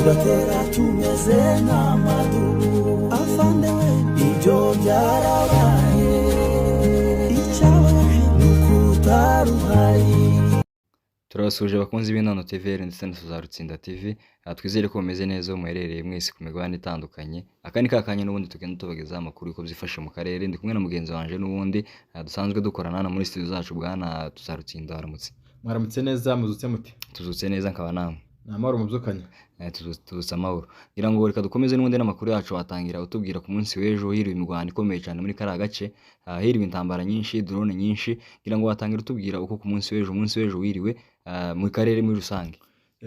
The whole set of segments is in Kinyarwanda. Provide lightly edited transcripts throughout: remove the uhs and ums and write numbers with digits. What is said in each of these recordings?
tugatera tumeze nk'amadubu afande we ibyo byarabaye icyababaje ni ukutaruhari. Turabasuje abakunzi b'Inono TV ndetse na Tuzarutsinda TV. Twizere ko mumeze neza aho muherereye mwese ku migabane itandukanye. Aka ni kakanya n'ubundi tugenda tubagezaho amakuru uko byifashe mu karere. Ndi kumwe na mugenzi wanje n'ubundi dusanzwe dukorana hano muri studio zacu bwana Tuzarutsinda. Waramutse? Mwaramutse neza, muzutse muti? Tuzutse neza nkaba namwe. Namahoro mubyukanye? Tuzutse amahoro. Ngira ngo reka dukomeze n'ubundi n'amakuru yacu watangira utubwira ku munsi w'ejo hiriwe imirwano ikomeye cyane muri kariya gace. Hiriwe intambara nyinshi, drone nyinshi. Ngira ngo watangira utubwira uko ku munsi w'ejo wiriwe mu karere muri rusange.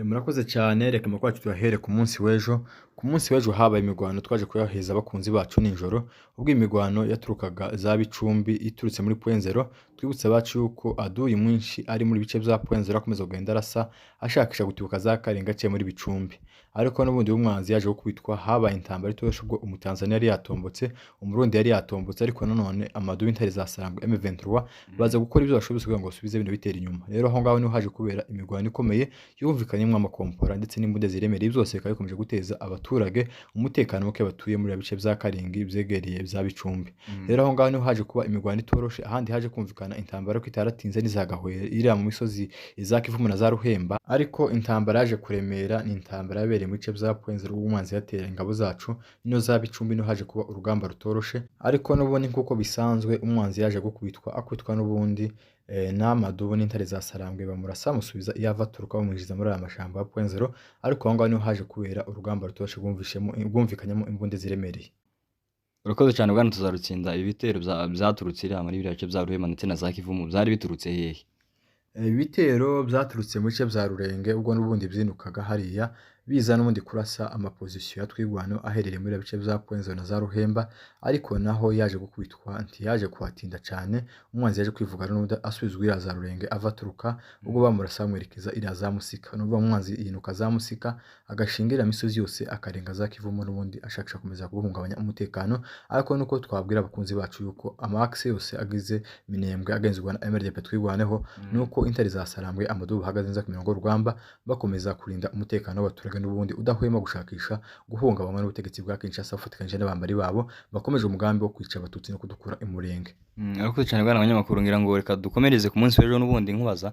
Murakoze cyane, reka makuru yacu tuyahere ku munsi w'ejo. Ku munsi w'ejo habaye imirwano twaje kuyaheza abakunzi bacu ninjoro, ubwo imirwano yaturukaga za Bicumbi iturutse muri Point Zero. Twibutse abacu yuko aduyi mwinshi ari muri bice bya Point Zero akomeza kugenda arasa ashakisha gutibuka za Karinga cye muri Bicumbi, ariko n'ubundi umwanzi yaje gukubitwa. Habaye intambara itoshe ubwo umutanzania yari yatombotse, umurundi yari yatombotse, ariko nanone amadubi intare za Sarangwe M23 baza gukora ibyo bashoboye kugira ngo basubize bino bitera inyuma. Rero aho ngaho niho haje kubera imirwano ikomeye yumvikanyemo amakompora ndetse n'imbude ziremereye, byose bikaba bikomeje guteza abaturage umutekano muke batuye muri bice bya Karingi byegereye bya Bicumbi. Rero aho ngaho niho haje kuba imirwano itoroshe, ahandi haje kumvikana intambara ko itaratinze n'izagahwera iriya mu misozi za Kivumu na za Ruhemba, ariko intambara yaje kuremera. Ni intambara yabereye mu bice bya Point Zero umwanzi yatera ingabo zacu ino za Bicumbi, no haje kuba urugamba rutoroshe, ariko n'ubundi nkuko bisanzwe umwanzi yaje gukubitwa, akubitwa n'ubundi n'amadubu n'intare za Sarangwe bamurasa musubiza iyo ava aturuka bamwinjiza muri aya mashamba ya Point Zero. Ariko aho ngaho niho haje kubera urugamba rutoroshe bwumvikanyemo imbunde ziremereye. Urakoze cyane bwana Tuzarutsinda. Ibitero byaturutse iriya muri biriya bice bya Ruhema ndetse na za Kivumu byari biturutse hehe? Ibitero byaturutse mu bice bya Rurenge, ubwo n'ubundi byinukaga hariya biza n'ubundi kurasa amapozisiyo ya Twigwano aherereye muri bice bya Point Zero na za Ruhemba, ariko naho yaje gukubitwa ntiyaje kuhatinda cyane. Umwanzi yaje kwivuga n'ubundi asubizwa iriya za Rurenge ava aturuka, ubwo bamurasa bamwerekeza iriya za Musika. N'ubwo umwanzi yinuka za Musika agashingira imisozi yose akarenga za Kivumu, n'ubundi ashakisha kumeza guhungabanya umutekano. Ariko nuko twabwira abakunzi bacu yuko amaxe yose agize Minembwe agenzurwa na MRDP Twigwaneho, nuko intare za Sarangwe amadubu bahagaze neza ku mirongo rugamba bakomeza kurinda umutekano w'abaturage, n'ubundi udahwema gushakisha guhungabanya n'ubutegetsi bwa Kinshasa bufatikanyije n'abambari babo bakomeje umugambi wo kwica abatutsi no kudukura imurenge. Urakoze cyane bwana abanyamakuru. Ngira ngo reka dukomereze ku munsi w'ejo n'ubundi nkubaza.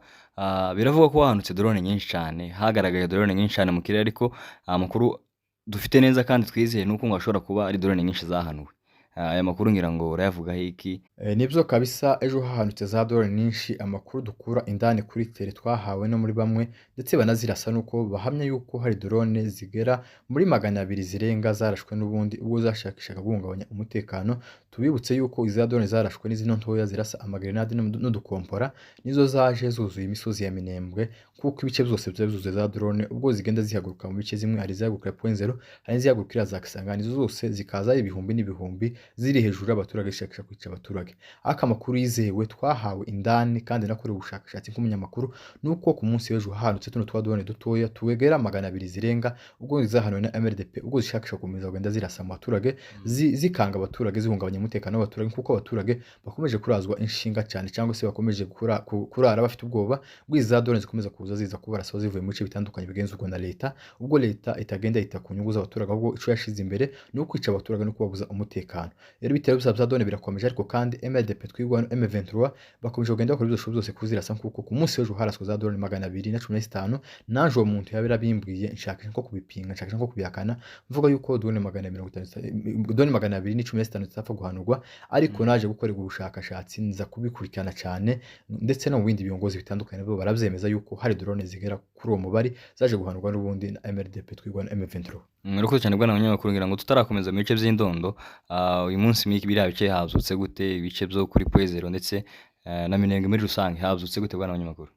Biravuga ko hahanutse drone nyinshi cyane, hagaragaye drone nyinshi cyane mu kirere, ariko amakuru dufite neza kandi twizeye nuko ngo ashobora kuba ari drone nyinshi zahanuwe. Aya makuru ngira ngo urayavugaho iki? Nibyo kabisa, ejo hahanutse za drone nyinshi. Amakuru dukura indani kuri tele twahawe no muri bamwe ndetse banazirasa nuko bahamya yuko hari drone zigera muri 200 zirenga zarashwe n'ubundi ubwo zashakishaga guhungabanya umutekano. Tubibutse yuko izi drone zarashwe n'izino ntoya zirasa amagrenade n'udukompora nizo zaje zuzuye imisozi ya Minembwe, kuko ibice byose byuzuye za drone. Ubwo zigenda zihaguruka mu bice zimwe, hari zihagurukira Point Zero, hari zihagurukira za Kisangani, zose zikaza ibihumbi n'ibihumbi ziri hejuru y'abaturage zishakisha kwica abaturage. Aka makuru yizewe twahawe indani kandi nakore ubushakashatsi nk'umunyamakuru, nuko ku munsi w'ejo hahanutse tuno twa drone dutoya tuwegera 200 zirenga, ubwo zizahanuwe na MRDP, ubwo zishakisha gukomeza kugenda zirasa mu baturage zikanga abaturage, zihungabanya umutekano w'abaturage, kuko abaturage bakomeje kurazwa inshinga cyane, cyangwa se bakomeje kurara bafite ubwoba bw'iza drone zikomeza kuza ziza kubarasa zivuye mu bice bitandukanye bigenzurwa na leta. Ubwo leta itagenda yita ku nyungu z'abaturage, ahubwo ico yashize imbere ni ukwica abaturage no kubabuza umutekano. Rero ibitero bya drone birakomeje, ariko kandi MRDP Twigwano M23 bakomeje kugenda bakora ibyo byose kuzirasa, kuko ku munsi w'ejo haraswe za drone 215. Nanje uwo muntu yabira bimbwiye nshaka nko kubipinga, nshaka nko kubihakana, mvuga yuko drone 215 zitapfa guhanurwa, ariko naje gukorera ubushakashatsi nza kubikurikirana cyane, ndetse no mu bindi biyongozi bitandukanye bo barabyemeza yuko hari drone zigera kuri uwo mubari zaje guhanurwa n'ubundi na MRDP Twigwano M23. Urakoze cyane bwana abanyamakuru. Ngira ngo tutarakomeza mu bice by'indondo, uyu munsi biriya bice hazutse gute? Ibice byo kuri Point Zero ndetse na Minembwe muri rusange hazutse gute bwana abanyamakuru?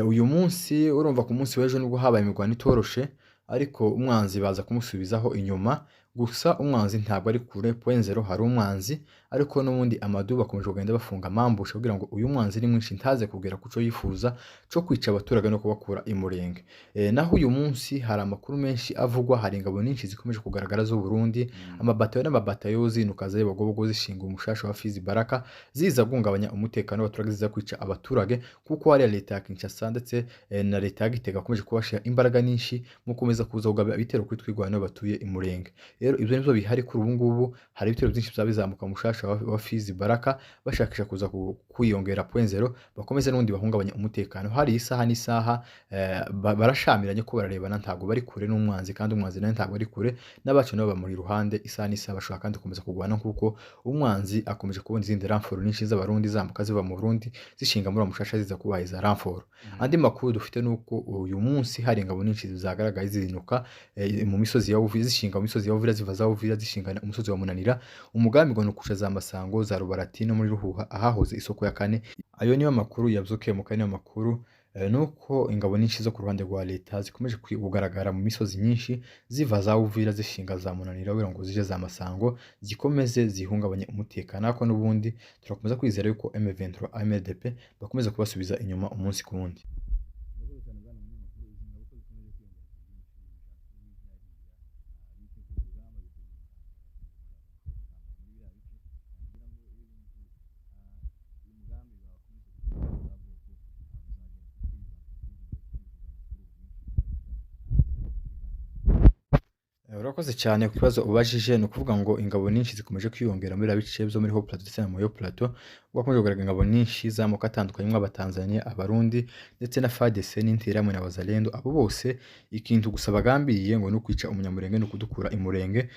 Uyu munsi urumva ku munsi w'ejo nubwo habaye imirwano itoroshe, ariko umwanzi baza kumusubizaho inyuma. gusa umwanzi ntabwo ari kure point zero hari umwanzi ariko n'ubundi Amadou bakomeje kugenda bafunga amambusha kugira ngo uyu mwanzi ni mwinshi ntaze kugera ku cyo yifuza cyo kwica abaturage no kubakura imurenge. Naho uyu munsi hari amakuru menshi avugwa, hari ingabo nyinshi zikomeje kugaragara z'u Burundi, amabatayo n'amabatayo zinuka z'Abagobogo zishinga umushasha wa Fizi Baraka ziza guhungabanya umutekano w'abaturage, ziza kwica abaturage kuko hari leta ya Kinshasa ndetse na leta ya Gitega bakomeje kubashira imbaraga nyinshi mu komeza kuza kugaba ibitero kuri twigwana batuye imurenge. Rero ibyo nivyo bihari kuri ubu ngubu, hari ibitero byinshi bizabizamuka mushasha wa Fizi Baraka bashakisha kuza kwiyongera point zero bakomeze n'ubundi bahungabanya umutekano. Hari isaha n'isaha barashamiranye ko bararebana, ntabwo bari kure n'umwanzi kandi umwanzi nawe ntabwo ari kure, n'abacu nabo bamuri iruhande isaha n'isaha bashobora kandi gukomeza kurwana kuko umwanzi akomeje kubona izindi ramforo nyinshi z'abarundi zambuka ziva mu Burundi zishinga muri mushasha ziza kubahiza ramforo. Andi makuru dufite nuko uyu munsi hari ingabo nyinshi zagaragaye zinuka mu misozi ya Uvira, zishinga mu misozi ya Uvira ziva za Uvira zishingana umusozi wa Munanira, umugambi ngo nukusha za Masango za Rubarati no muri Ruhuha ahahoze isoko ya kane. Ayo niyo makuru yavuzukiye mu kane makuru. Nuko ingabo nyinshi zo ku ruhande rwa leta zikomeje kugaragara mu misozi myinshi ziva za Uvira zishinga za Munanira kugira ngo zije za Masango zikomeze zihungabanye umutekano, ariko n'ubundi turakomeza kwizera yuko M23 AMDP bakomeza kubasubiza inyuma umunsi ku wundi. Urakoze cyane ku kibazo ubajije. Ni ukuvuga ngo ingabo nyinshi zikomeje kwiyongera muri bice byo muri Haut Plateau ndetse na Moyo Plateau, bakomeje kugaragara ingabo nyinshi z'amoko atandukanye nk'Abatanzania, Abarundi ndetse na FARDC n'Interahamwe na Wazalendo. Abo bose ikintu gusa bagambiriye ngo ni ukwica umunyamurenge no kudukura imurenge,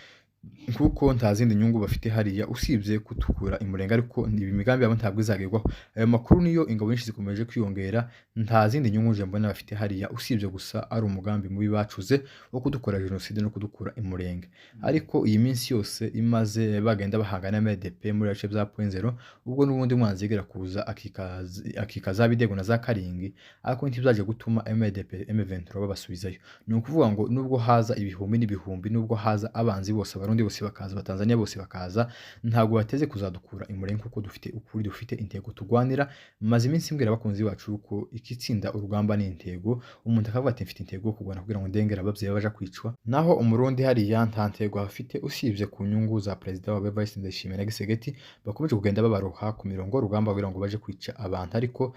kuko nta zindi nyungu bafite hariya usibye kutukura imurenge, ariko ibi migambi yabo ntabwo izagerwaho. Ayo makuru niyo ingabo nyinshi zikomeje kwiyongera, nta zindi nyungu je mbona bafite hariya usibye gusa ari umugambi mubi bacuze wo kudukora jenoside no kudukura imurenge. Ariko iyi minsi yose imaze bagenda bahangana na MDP muri bice bya point zero, ubwo n'ubundi mwanzi yigera kuza akikaza bidego na za Karingi, ariko ntibyaje gutuma MDP M23 babasubizayo. Ni ukuvuga ngo nubwo haza ibihumbi n'ibihumbi, nubwo haza abanzi bose, Abarundi bose bakaza, Abatanzania bose bakaza, ntabwo bateze kuzadukura imurenge kuko dufite ukuri, dufite intego tugwanira. Maze iminsi mbwira abakunzi bacu uko ikitsinda urugamba ni intego. Umuntu akavuga ati mfite intego yo kugwana kugira ngo ndengera abavyeyi baja kwicwa, naho umurundi hariya nta ntego afite usibye ku nyungu za president wa Evariste Ndayishimiye na Gisegeti bakomeje kugenda babaroha ku mirongo rugamba kugira ngo baje kwica abantu, ariko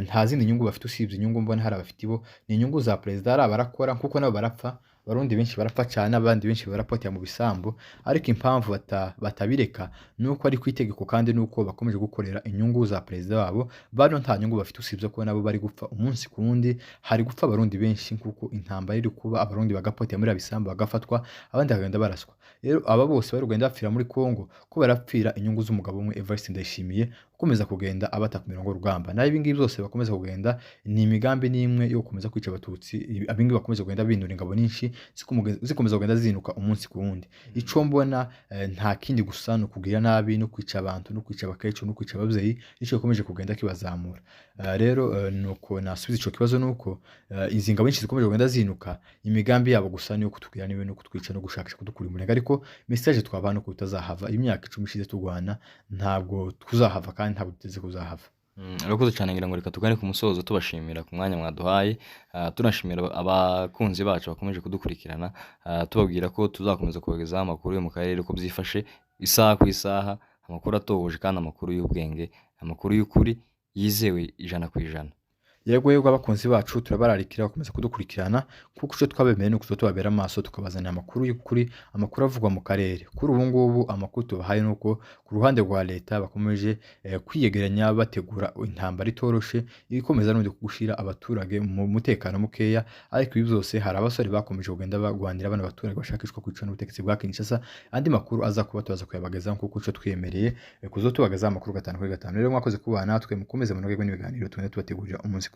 nta zindi nyungu bafite usibye inyungu mbona hari abafite bo ni inyungu za president, ari abarakora kuko nabo barapfa. Barundi benshi barapfa cyane, abandi benshi barapotera mu bisambu, ariko impamvu batabireka nuko ari kwitegeko kandi nuko bakomeje gukorera inyungu za president wabo. Bano nta nyungu bafite usibye ko nabo bari gupfa umunsi ku wundi. Hari gupfa Abarundi benshi kuko intambara iri kuba, Abarundi bagapotera muri abisambu bagafatwa, abandi bagenda baraswa. Rero aba bose bari kugenda bapfira muri Kongo ko barapfira inyungu z'umugabo umwe Evariste Ndayishimiye ukomeza kugenda abata ku mirongo rugamba. Na ibi ngibi byose bakomeza kugenda ni imigambi n'imwe yo gukomeza kwica abatutsi. Abingi bakomeza kugenda binura ingabo nyinshi zikomeza kugenda zinuka umunsi ku wundi. Ico mbona nta kindi gusa no kugira nabi no kwica abantu no kwica abakecu no kwica abavyeyi, ico gikomeje kugenda kibazamura. Rero nuko nasubiza ico kibazo nuko izi ngabo nyinshi zikomeje kugenda zinuka, imigambi yabo gusa niyo kutugira niwe no kutwica no gushakisha kudukura imurenge, ariko message twabana ko tutazahava. Imyaka 10 ishize tugwana ntabwo tuzahava kandi ntabwo tuteze kuzahava. Urakoze cyane, ngira ngo reka tugane ku musozo tubashimira ku mwanya mwaduhaye, tunashimira abakunzi bacu bakomeje kudukurikirana, tubabwira ko tuzakomeza kubagezaho amakuru yo mu karere ko byifashe isaha ku isaha, amakuru atohoje kandi amakuru y'ubwenge, amakuru y'ukuri yizewe 100%. Yego abakunzi bacu turabararikira gukomeza kudukurikirana kuko ico twabemeye no kuzo tubabera amaso tukabazana amakuru y'ukuri, amakuru avugwa mu karere. Kuri ubu ngubu amakuru tubahaye nuko ku ruhande rwa leta bakomeje kwiyegeranya bategura intambara itoroshe ikomeza no kugushira abaturage mu mutekano mukeya, ariko ibi byose hari abasore bakomeje kugenda bagwanira abana baturage bashakishwa kwica n'ubutegetsi bwa Kinshasa. Andi makuru aza kuba tubaza kuyabagezaho kuko ico twiyemereye kuzo tubagaza amakuru 5 kuri 5. Rero mwakoze kubana natwe, mukomeze munogerwe n'ibiganiro tugenda tubategurira umunsi